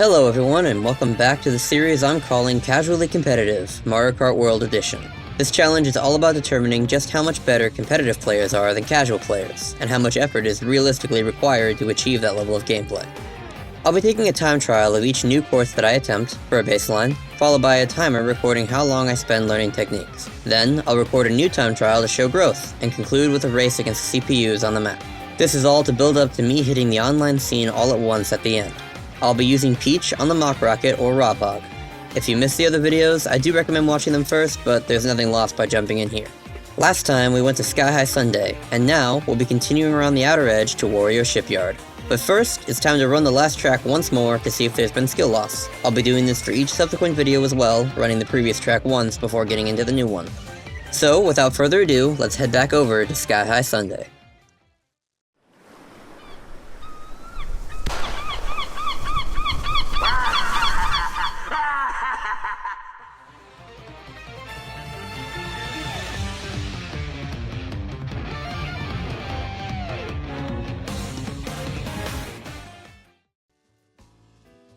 Hello everyone, and welcome back to the series I'm calling Casually Competitive, Mario Kart World Edition. This challenge is all about determining just how much better competitive players are than casual players, and how much effort is realistically required to achieve that level of gameplay. I'll be taking a time trial of each new course that I attempt, for a baseline, followed by a timer recording how long I spend learning techniques. Then, I'll record a new time trial to show growth, and conclude with a race against the CPUs on the map. This is all to build up to me hitting the online scene all at once at the end. I'll be using Peach on the Mock Rocket or Raw Pog. If you missed the other videos, I do recommend watching them first, but there's nothing lost by jumping in here. Last time we went to Sky High Sundae, and now we'll be continuing around the outer edge to Wario Shipyard. But first, it's time to run the last track once more to see if there's been skill loss. I'll be doing this for each subsequent video as well, running the previous track once before getting into the new one. So, without further ado, let's head back over to Sky High Sundae.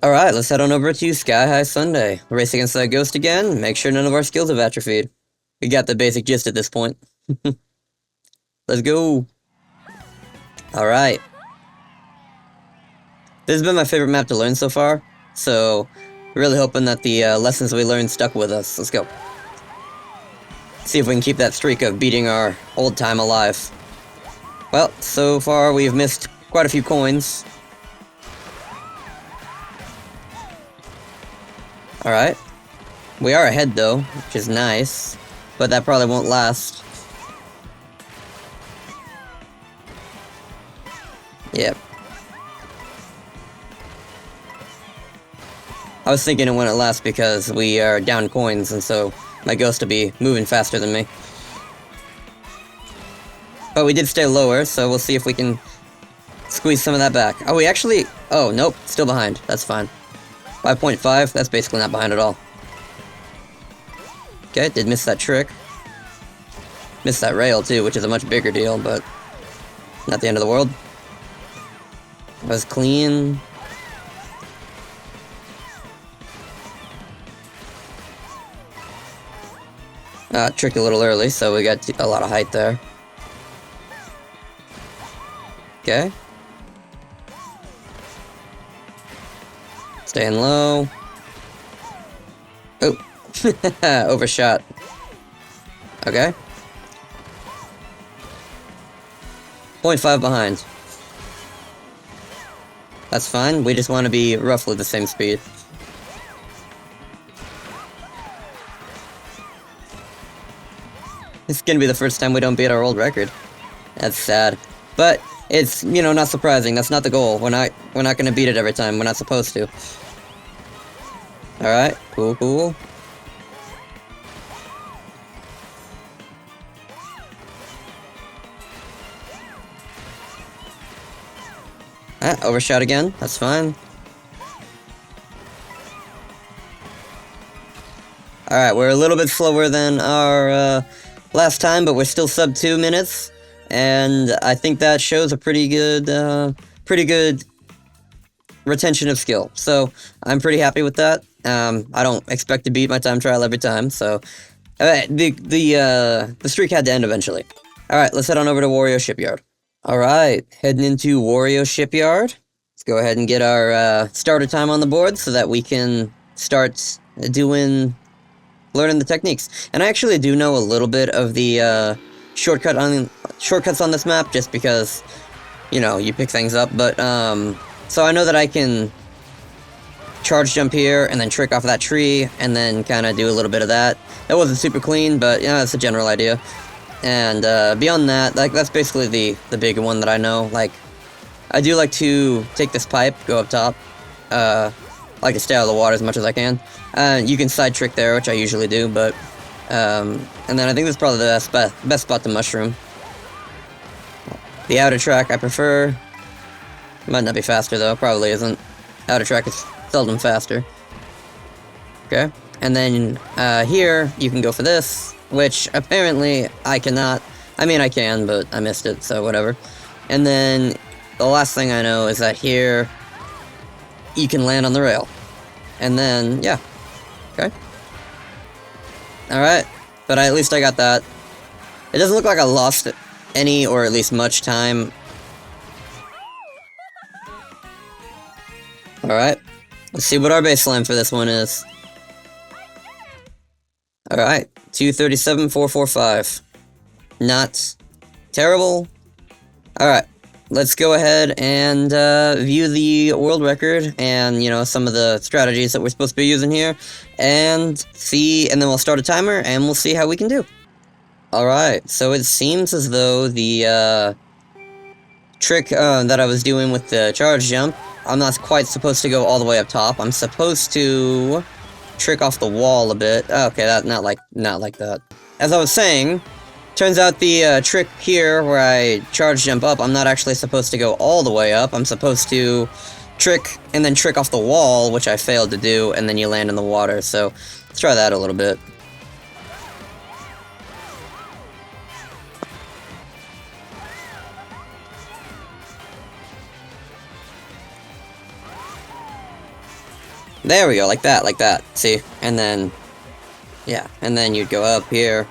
Alright, let's head on over to Sky High Sundae. Race against that ghost again, make sure none of our skills have atrophied. We got the basic gist at this point. Let's go! Alright. This has been my favorite map to learn so far, so really hoping that the lessons we learned stuck with us. Let's go. See if we can keep that streak of beating our old time alive. Well, so far we've missed quite a few coins. Alright. We are ahead though, which is nice. But that probably won't last. Yep. I was thinking it wouldn't last because we are down coins, and so my ghost will be moving faster than me. But we did stay lower, so we'll see if we can squeeze some of that back. Oh, we actually... Oh, nope. Still behind. That's fine. 5.5, that's basically not behind at all. Okay, did miss that trick. Missed that rail too, which is a much bigger deal, but not the end of the world. That was clean. Tricked a little early, so we got a lot of height there. Okay. Staying low. Oh. Overshot. Okay. 0.5 behind. That's fine. We just want to be roughly the same speed. This is gonna be the first time we don't beat our old record. That's sad. But it's, you know, not surprising. That's not the goal. We're not gonna beat it every time. We're not supposed to. Alright, cool, cool. Overshot again. That's fine. Alright, we're a little bit slower than our last time, but we're still sub 2 minutes. And I think that shows a pretty good retention of skill. So, I'm pretty happy with that. I don't expect to beat my time trial every time, so... the streak had to end eventually. Alright, let's head on over to Wario Shipyard. Alright, heading into Wario Shipyard. Let's go ahead and get our starter time on the board so that we can start learning the techniques. And I actually do know a little bit of the shortcuts on this map, just because, you know, you pick things up, but so I know that I can charge jump here, and then trick off that tree, and then kind of do a little bit of that. That wasn't super clean, but yeah, that's a general idea. And beyond that, like, that's basically the big one that I know. Like, I do like to take this pipe, go up top, like to stay out of the water as much as I can. You can side trick there, which I usually do, but and then I think this is probably the best spot to mushroom. The outer track I prefer. Might not be faster though, probably isn't. Outer track is seldom faster. Okay, and then here you can go for this, which apparently I cannot. I mean I can, but I missed it, so whatever. And then the last thing I know is that here you can land on the rail. And then, yeah. Okay. Alright. But at least I got that. It doesn't look like I lost any, or at least much time. Alright. Let's see what our baseline for this one is. Alright. 237,445. Not terrible. Alright. Let's go ahead and view the world record and, you know, some of the strategies that we're supposed to be using here. And see, and then we'll start a timer and we'll see how we can do. Alright, so it seems as though the trick that I was doing with the charge jump, I'm not quite supposed to go all the way up top. I'm supposed to trick off the wall a bit. Okay, not like that. As I was saying, turns out the trick here where I charge jump up, I'm not actually supposed to go all the way up. I'm supposed to trick and then trick off the wall, which I failed to do, and then you land in the water. So let's try that a little bit. There we go, like that, see? And then, yeah, and then you'd go up here.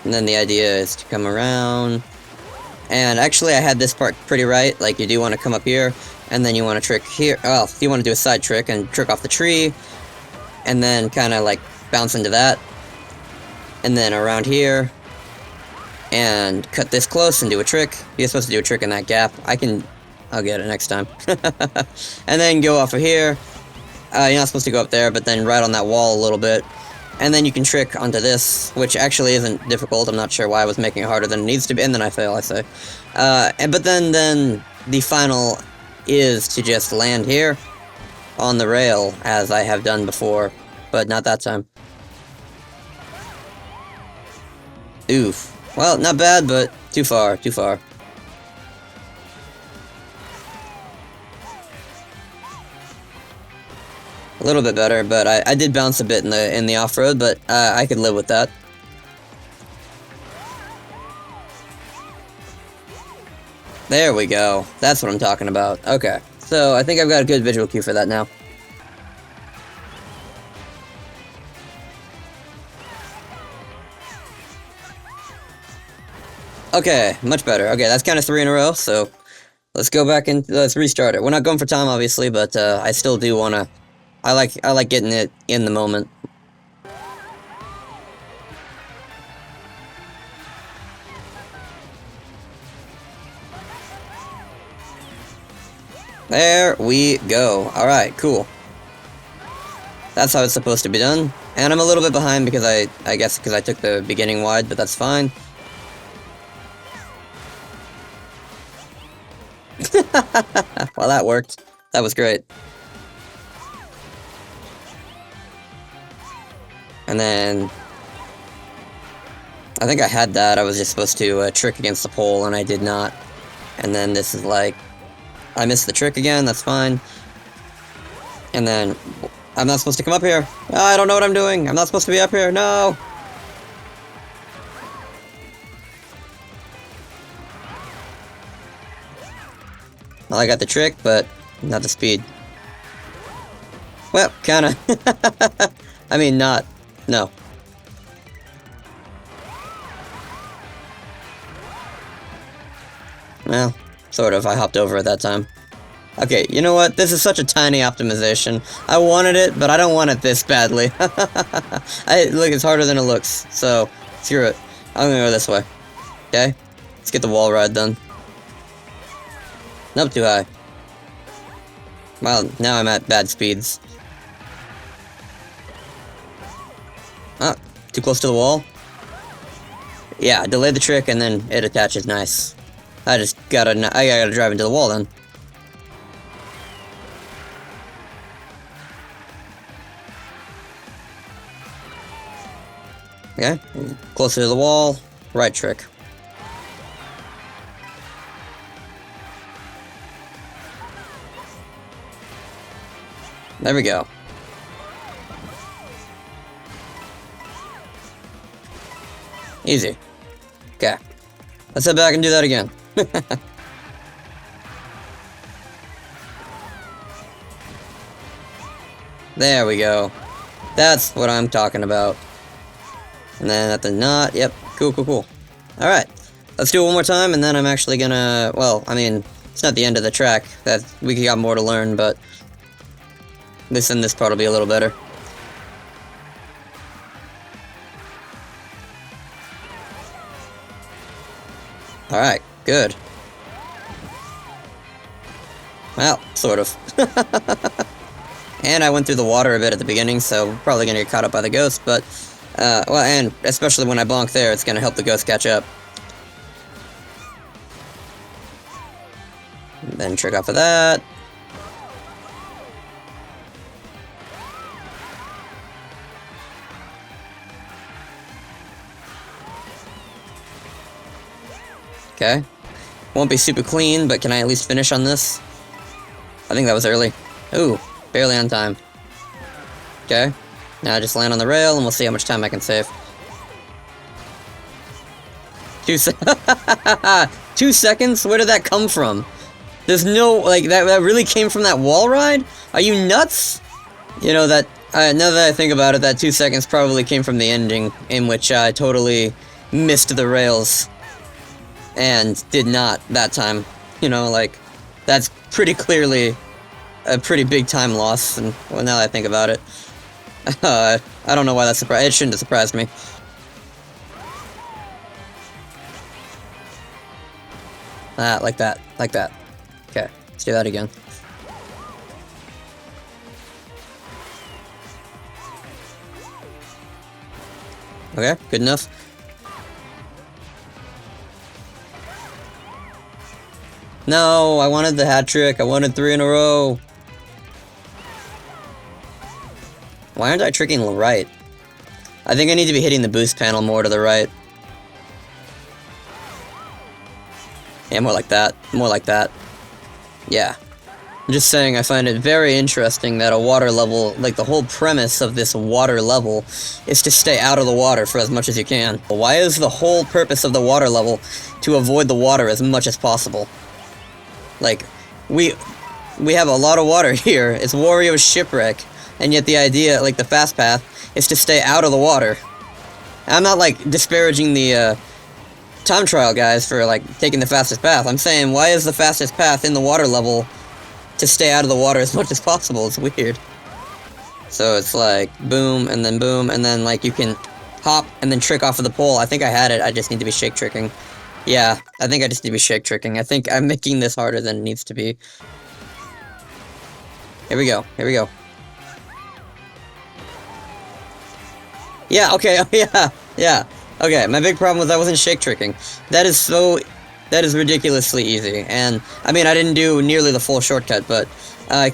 And then the idea is to come around. And actually I had this part pretty right, like you do want to come up here, and then you want to trick here. Oh, you want to do a side trick and trick off the tree, and then kind of like bounce into that. And then around here, and cut this close and do a trick. You're supposed to do a trick in that gap. I'll get it next time. And then go off of here. You're not supposed to go up there, but then right on that wall a little bit. And then you can trick onto this, which actually isn't difficult. I'm not sure why I was making it harder than it needs to be. And then I fail, I say. But then the final is to just land here on the rail, as I have done before. But not that time. Oof. Well, not bad, but too far, too far. A little bit better, but I did bounce a bit in the off-road, but I could live with that. There we go. That's what I'm talking about. Okay, so I think I've got a good visual cue for that now. Okay, much better. Okay, that's kind of 3 in a row, so let's go back and let's restart it. We're not going for time, obviously, but I still do want to... I like getting it in the moment. There we go. Alright, cool. That's how it's supposed to be done. And I'm a little bit behind because I guess because I took the beginning wide, but that's fine. Well, that worked. That was great. And then, I think I had that. I was just supposed to trick against the pole, and I did not. And then this is like, I missed the trick again, that's fine. And then, I'm not supposed to come up here. I don't know what I'm doing. I'm not supposed to be up here, no! Well, I got the trick, but not the speed. Well, kinda. I mean, not. No. Well, sort of. I hopped over at that time. Okay, you know what? This is such a tiny optimization. I wanted it, but I don't want it this badly. Look, it's harder than it looks. So, screw it. I'm gonna go this way. Okay? Let's get the wall ride done. Nope, too high. Well, now I'm at bad speeds. Ah, too close to the wall? Yeah, delay the trick and then it attaches I gotta drive into the wall then. Okay, closer to the wall, right trick. There we go. Easy. Okay. Let's head back and do that again. There we go. That's what I'm talking about. And then at the knot, yep, cool. Alright, let's do it one more time, and then I'm actually gonna, well, I mean, it's not the end of the track. We got more to learn, but this part will be a little better. Alright, good. Well, sort of. And I went through the water a bit at the beginning, so we're probably gonna get caught up by the ghost, but, well, and especially when I bonk there, it's gonna help the ghost catch up. And then trick off of that. Okay. Won't be super clean, but can I at least finish on this? I think that was early. Ooh, barely on time. Okay. Now I just land on the rail, and we'll see how much time I can save. 2 seconds? Where did that come from? There's no, like, that really came from that wall ride? Are you nuts? You know, that, now that I think about it, that 2 seconds probably came from the ending, in which I totally missed the rails. And did not that time. You know, like, that's pretty clearly a pretty big time loss, and, well, now that I think about it. I don't know why that surprised. It shouldn't have surprised me. Like that. Okay, let's do that again. Okay, good enough. No, I wanted the hat trick. I wanted 3 in a row. Why aren't I tricking right? I think I need to be hitting the boost panel more to the right. Yeah, more like that. More like that. Yeah. I'm just saying, I find it very interesting that a water level, like the whole premise of this water level, is to stay out of the water for as much as you can. Why is the whole purpose of the water level to avoid the water as much as possible? Like, we have a lot of water here. It's Wario Shipwreck, and yet the idea, like the fast path, is to stay out of the water. I'm not, like, disparaging the, time trial guys for, like, taking the fastest path. I'm saying, why is the fastest path in the water level to stay out of the water as much as possible? It's weird. So it's like, boom, and then, like, you can hop and then trick off of the pole. I think I had it, I just need to be shake tricking. Yeah, I think I just need to be shake tricking. I think I'm making this harder than it needs to be. Here we go. Yeah, okay, yeah. Okay, my big problem was I wasn't shake tricking. That is ridiculously easy. And, I mean, I didn't do nearly the full shortcut, but I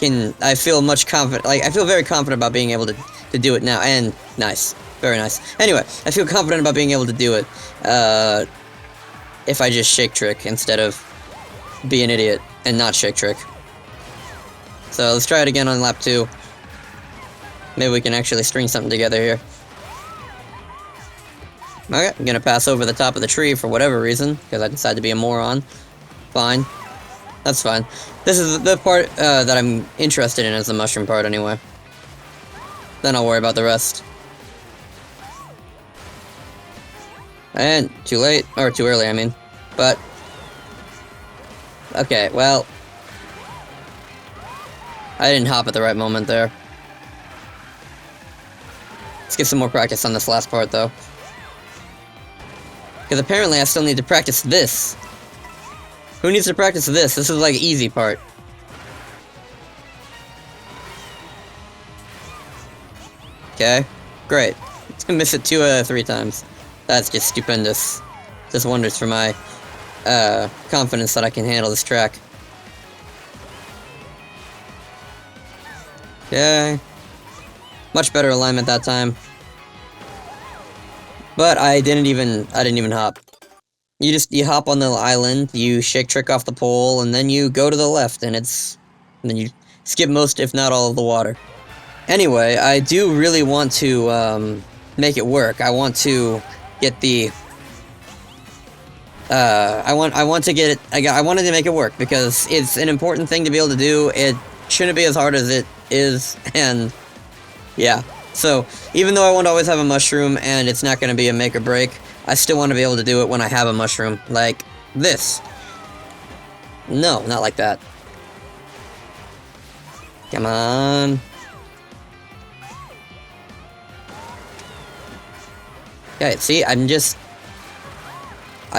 feel much confident, like, I feel very confident about being able to do it now. And, nice. Very nice. Anyway, I feel confident about being able to do it, if I just shake trick instead of be an idiot and not shake trick. So let's try it again on lap 2. Maybe we can actually string something together here. Okay, I'm gonna pass over the top of the tree for whatever reason, because I decided to be a moron. Fine. That's fine. This is the part that I'm interested in, is the mushroom part anyway. Then I'll worry about the rest. And too late, or too early, I mean. But okay, well, I didn't hop at the right moment there. Let's get some more practice on this last part, though. Because apparently I still need to practice this. Who needs to practice this? This is like easy part. Okay, great. Miss it 3 times. That's just stupendous. Just wonders for my confidence that I can handle this track. Okay. Much better alignment that time. But I didn't even hop. You hop on the island, you shake trick off the pole, and then you go to the left, and then you skip most, if not all, of the water. Anyway, I do really want to make it work. I want to get the I wanted to make it work, because it's an important thing to be able to do. It shouldn't be as hard as it is, and Yeah. So, even though I won't always have a mushroom, and it's not going to be a make or break, I still want to be able to do it when I have a mushroom. Like this. No, not like that. Come on. Okay, see, I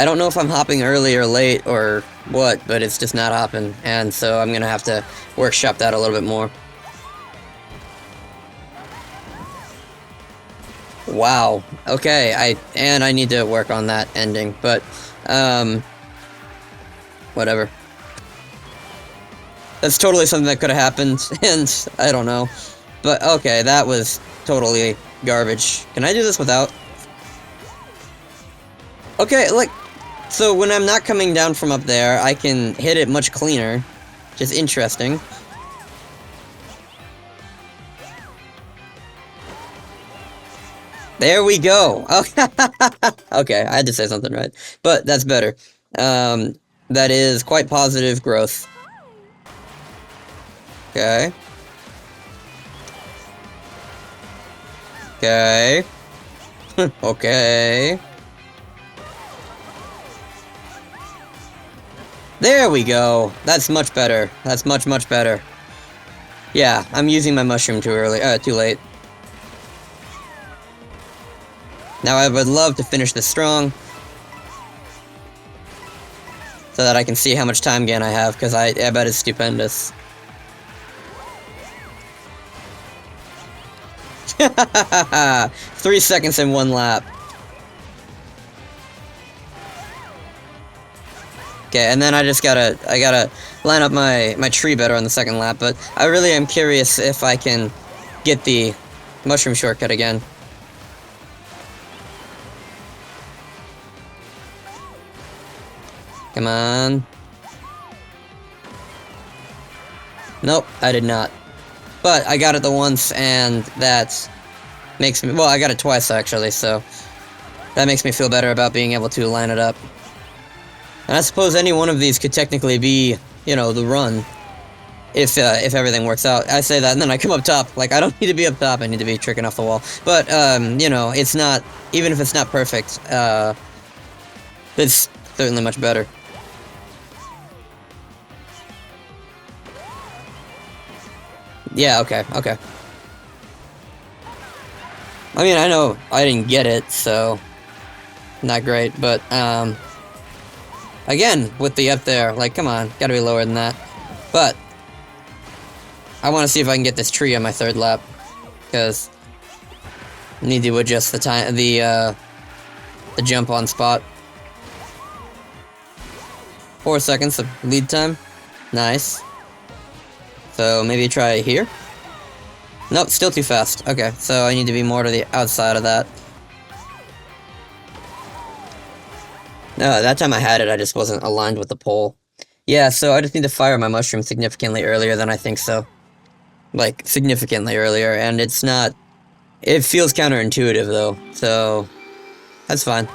don't know if I'm hopping early or late or what, but it's just not hopping, and so I'm gonna have to workshop that a little bit more. Wow. Okay, I need to work on that ending, but whatever. That's totally something that could have happened, and I don't know. But okay, that was totally garbage. Can I do this without? Okay, like, so when I'm not coming down from up there, I can hit it much cleaner. Which is interesting. There we go. Okay. Okay, I had to say something right. But that's better. That is quite positive growth. Okay. Okay. Okay. There we go. That's much better. That's much, much better. Yeah, I'm using my mushroom too early. Too late. Now I would love to finish this strong, so that I can see how much time gain I have, because I bet it's stupendous. 3 seconds in 1 lap. Okay, and then I gotta line up my tree better on the 2nd lap, but I really am curious if I can get the mushroom shortcut again. Come on. Nope, I did not. But I got it the once, and that makes me... Well, I got it twice, actually, so... That makes me feel better about being able to line it up. And I suppose any one of these could technically be, you know, the run. If everything works out. I say that, and then I come up top. Like, I don't need to be up top, I need to be tricking off the wall. But, you know, it's not... Even if it's not perfect, it's certainly much better. Yeah, okay, okay. I mean, I know I didn't get it, so... Not great, but, again, with the up there, like, come on, gotta be lower than that. But, I want to see if I can get this tree on my 3rd lap, because I need to adjust the time, the jump on spot. 4 seconds of lead time. Nice. So maybe try here? Nope, still too fast. Okay, so I need to be more to the outside of that. No, that time I had it, I just wasn't aligned with the pole. Yeah, so I just need to fire my mushroom significantly earlier than I think so. Like, significantly earlier, and it's not... It feels counterintuitive, though, so... That's fine.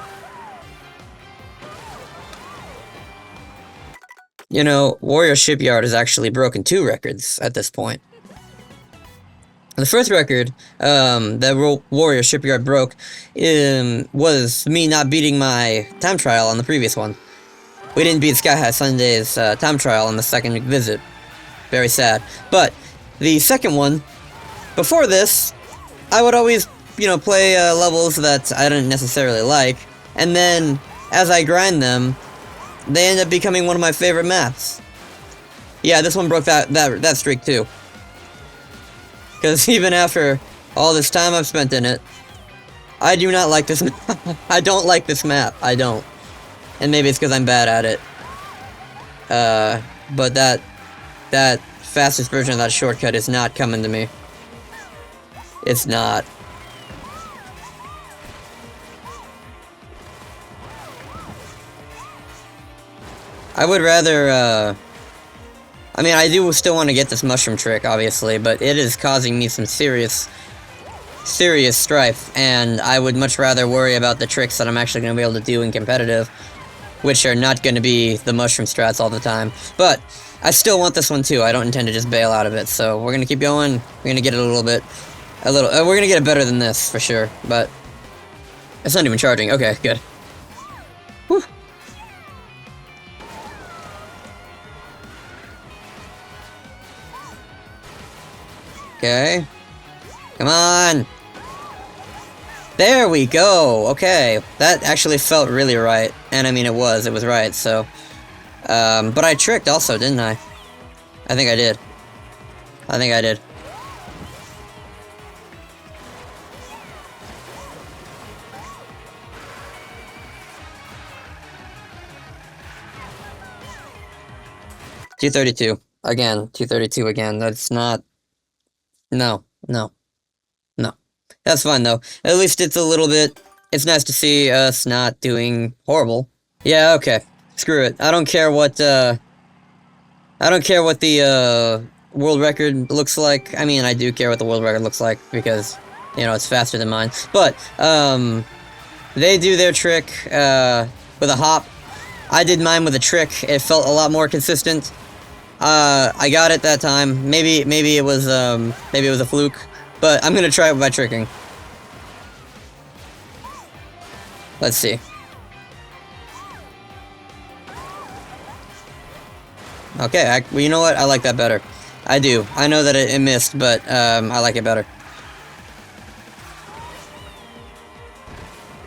You know, Wario Shipyard has actually broken 2 records at this point. The first record that Wario Shipyard broke was me not beating my time trial on the previous one. We didn't beat Sky High Sunday's time trial on the 2nd visit. Very sad. But the second one, before this, I would always, you know, play levels that I didn't necessarily like, and then, as I grind them, they end up becoming one of my favorite maps. Yeah, this one broke that streak too. Because even after all this time I've spent in it, I do not like this map. I don't like this map. I don't. And maybe it's because I'm bad at it. But that fastest version of that shortcut is not coming to me. It's not. I would rather, I mean, I do still want to get this mushroom trick, obviously, but it is causing me some serious strife, and I would much rather worry about the tricks that I'm actually going to be able to do in competitive, which are not going to be the mushroom strats all the time. But I still want this one too. I don't intend to just bail out of it, so we're going to keep going. We're going to get it a little bit. A little. We're gonna get it better than this, for sure, but... It's not even charging. Okay, good. Whew. Okay. Come on! There we go! Okay. That actually felt really right. And I mean, it was right, so... but I tricked also, didn't I? I think I did. I think I did. $232. Again, $232 again. That's not... No. No. No. That's fine, though. At least it's a little bit... It's nice to see us not doing horrible. Yeah, okay. Screw it. I don't care what, I don't care what the, world record looks like. I mean, I do care what the world record looks like, because, you know, it's faster than mine. But, they do their trick, with a hop. I did mine with a trick. It felt a lot more consistent. I got it that time. Maybe it was a fluke. But I'm gonna try it by tricking. Let's see. Okay, well, you know what? I like that better. I do. I know that it missed, but, I like it better.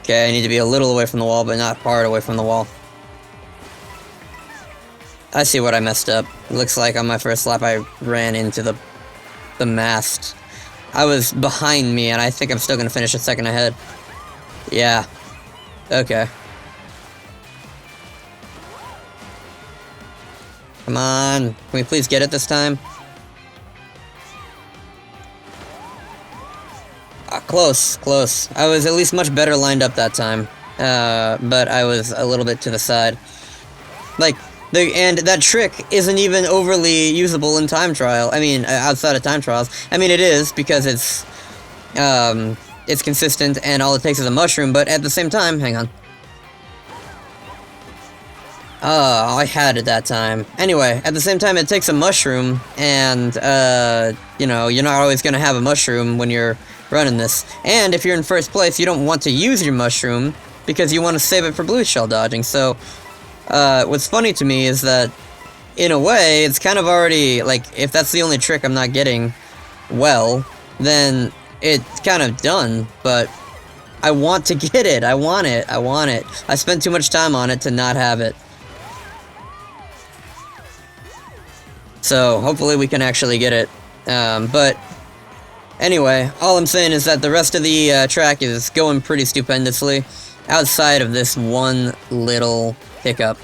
Okay, I need to be a little away from the wall, but not hard away from the wall. I see what I messed up. It looks like on my first lap I ran into the mast. I was behind me, and I think I'm still gonna finish a second ahead. Yeah. Okay. Come on. Can we please get it this time? Close, close. I was at least much better lined up that time. But I was a little bit to the side. Like, and that trick isn't even overly usable in time trial. I mean, outside of time trials. I mean, it is, because it's consistent and all it takes is a mushroom, but at the same time, hang on. Oh, I had it that time. Anyway, at the same time, it takes a mushroom, and, you know, you're not always gonna have a mushroom when you're running this. And if you're in first place, you don't want to use your mushroom, because you want to save it for blue shell dodging, so... what's funny to me is that, in a way, it's kind of already, like, if that's the only trick I'm not getting well, then it's kind of done, but I want to get it. I want it. I want it. I spent too much time on it to not have it. So, hopefully we can actually get it. But, anyway, all I'm saying is that the rest of the track is going pretty stupendously, outside of this one little hiccup.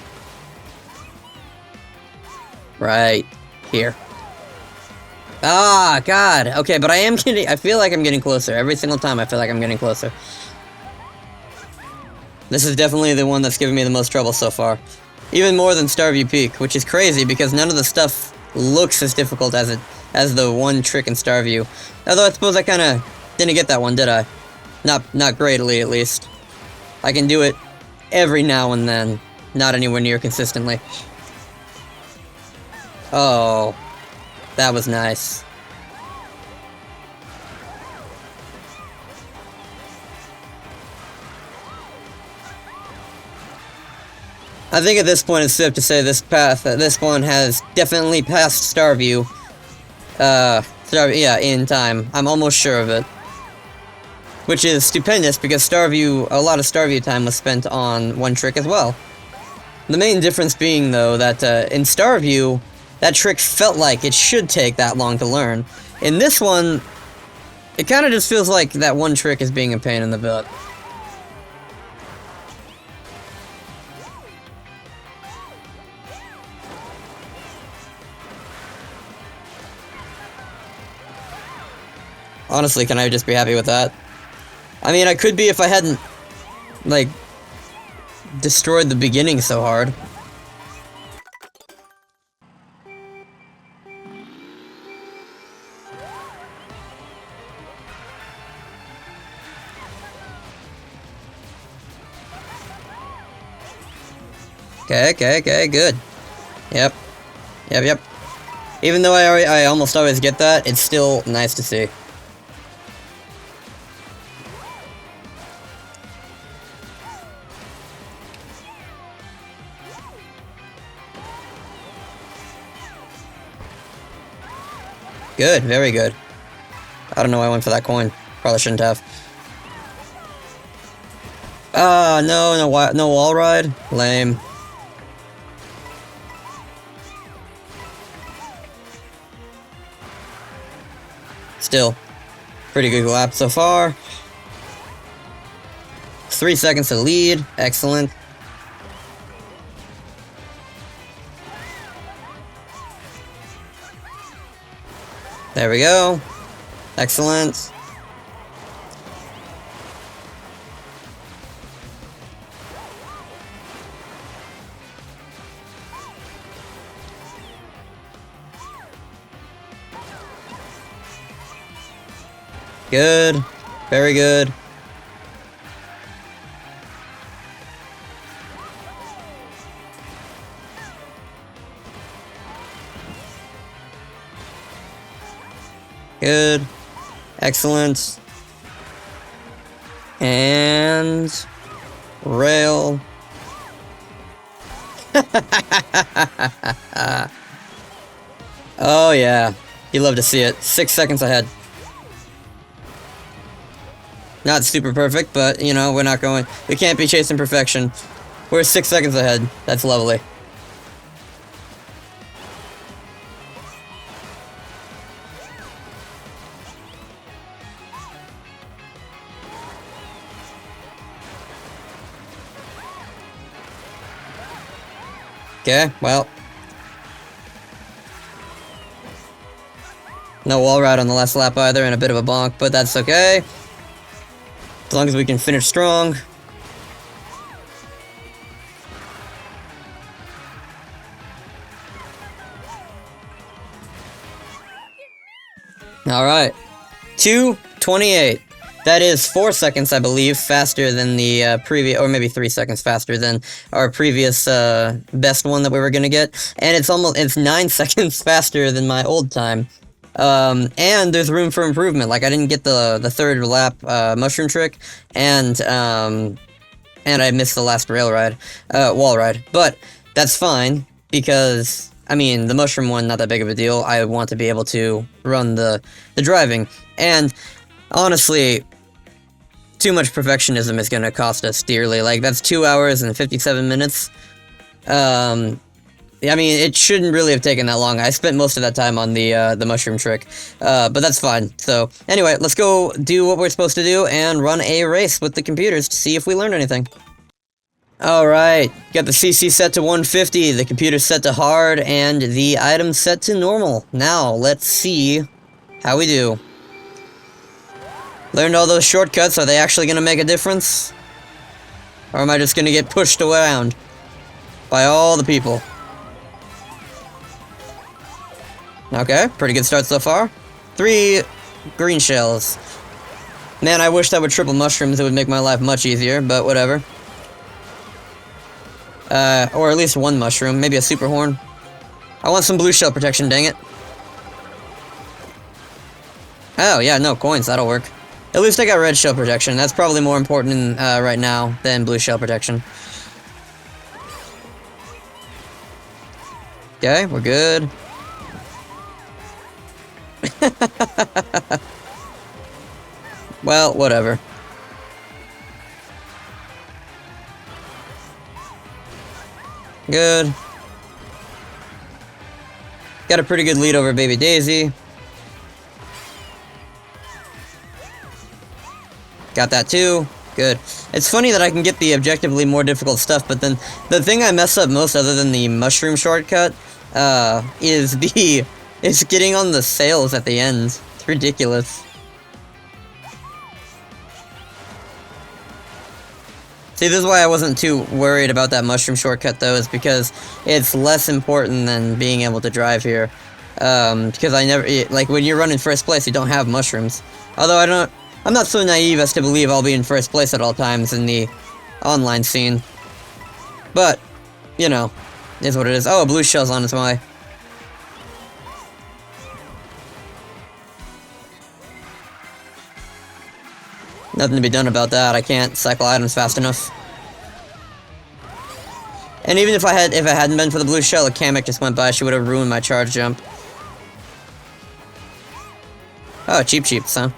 Right here. Ah, God. Okay, but I feel like I'm getting closer. Every single time I feel like I'm getting closer. This is definitely the one that's given me the most trouble so far. Even more than Starview Peak, which is crazy because none of the stuff looks as difficult as the one trick in Starview. Although I suppose I kind of didn't get that one, did I? Not greatly, at least. I can do it every now and then. Not anywhere near consistently. Oh, that was nice. I think at this point it's safe to say this one has definitely passed Starview. Yeah, in time. I'm almost sure of it. Which is stupendous because a lot of Starview time was spent on one trick as well. The main difference being, though, that in Starview, that trick felt like it should take that long to learn. In this one, it kind of just feels like that one trick is being a pain in the butt. Honestly, can I just be happy with that? I mean, I could be if I hadn't, like, destroyed the beginning so hard. Okay, good. Yep. Even though I almost always get that, it's still nice to see. Good, very good. I don't know why I went for that coin. Probably shouldn't have. No wall ride? Lame. Still, pretty good lap so far. 3 seconds to lead. Excellent. There we go. Excellent. Good. Very good. Good. Excellent. And rail. Oh yeah. You love to see it. 6 seconds ahead. Not super perfect, but you know, we can't be chasing perfection. We're 6 seconds ahead. That's lovely. Okay, well. No wall ride on the last lap either, and a bit of a bonk, but that's okay. As long as we can finish strong. Alright. 2:28. That is 4 seconds, I believe, faster than the previous, or maybe 3 seconds faster than our previous best one that we were gonna get. And it's 9 seconds faster than my old time. And there's room for improvement. Like, I didn't get the third lap mushroom trick, and I missed the last wall ride. But that's fine, because I mean, the mushroom one, not that big of a deal. I want to be able to run the driving, and honestly, too much perfectionism is gonna cost us dearly. Like, that's 2 hours and 57 minutes. I mean, it shouldn't really have taken that long. I spent most of that time on the mushroom trick, but that's fine. So, anyway, let's go do what we're supposed to do and run a race with the computers to see if we learned anything. Alright, got the CC set to 150, the computer set to hard, and the items set to normal. Now, let's see how we do. Learned all those shortcuts, are they actually gonna make a difference? Or am I just gonna get pushed around by all the people? Okay, pretty good start so far. 3 green shells. Man, I wish that would triple mushrooms, it would make my life much easier, but whatever. Or at least 1 mushroom, maybe a super horn. I want some blue shell protection, dang it. Oh, yeah, no, coins, that'll work. At least I got red shell protection, that's probably more important right now than blue shell protection. Okay, we're good. Well, whatever. Good. Got a pretty good lead over Baby Daisy. Got that too. Good. It's funny that I can get the objectively more difficult stuff, but then the thing I mess up most, other than the mushroom shortcut, is getting on the sails at the end. It's ridiculous. See, this is why I wasn't too worried about that mushroom shortcut, though, is because it's less important than being able to drive here. Because like, when you're running first place, you don't have mushrooms. Although I'm not so naive as to believe I'll be in first place at all times in the online scene. But, you know, it is what it is. Oh, a blue shell's on its way. Nothing to be done about that. I can't cycle items fast enough. And even if it hadn't been for the blue shell, a Kamek just went by, she would have ruined my charge jump. Oh, cheap, huh?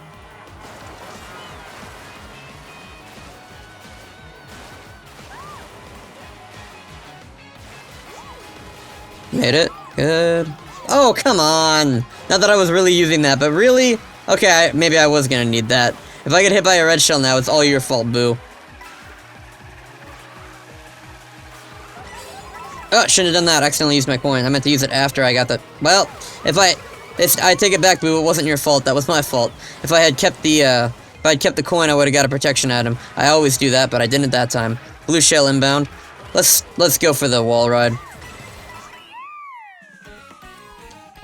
Made it. Good. Oh, come on! Not that I was really using that, but really? Okay, maybe I was gonna need that. If I get hit by a red shell now, it's all your fault, boo. Oh, shouldn't have done that. I accidentally used my coin. I meant to use it after I got the... Well, I take it back, boo. It wasn't your fault. That was my fault. If I had kept the coin, I would have got a protection item. I always do that, but I didn't that time. Blue shell inbound. Let's go for the wall ride.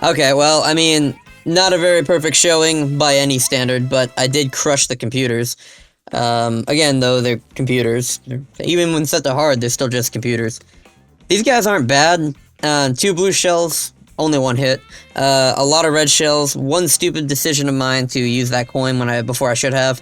Okay, well, I mean, not a very perfect showing by any standard, but I did crush the computers. Again, though, they're computers. Even when set to hard, they're still just computers. These guys aren't bad. 2 blue shells, only 1 hit. A lot of red shells. 1 stupid decision of mine to use that coin before I should have.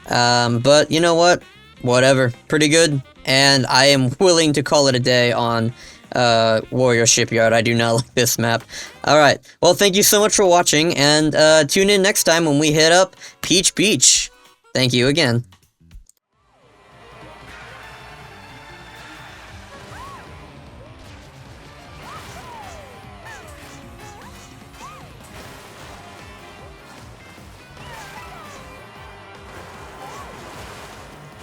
But you know what? Whatever. Pretty good. And I am willing to call it a day on Wario Shipyard. I do not like this map. Alright, well, thank you so much for watching, and tune in next time when we hit up Peach Beach. Thank you again.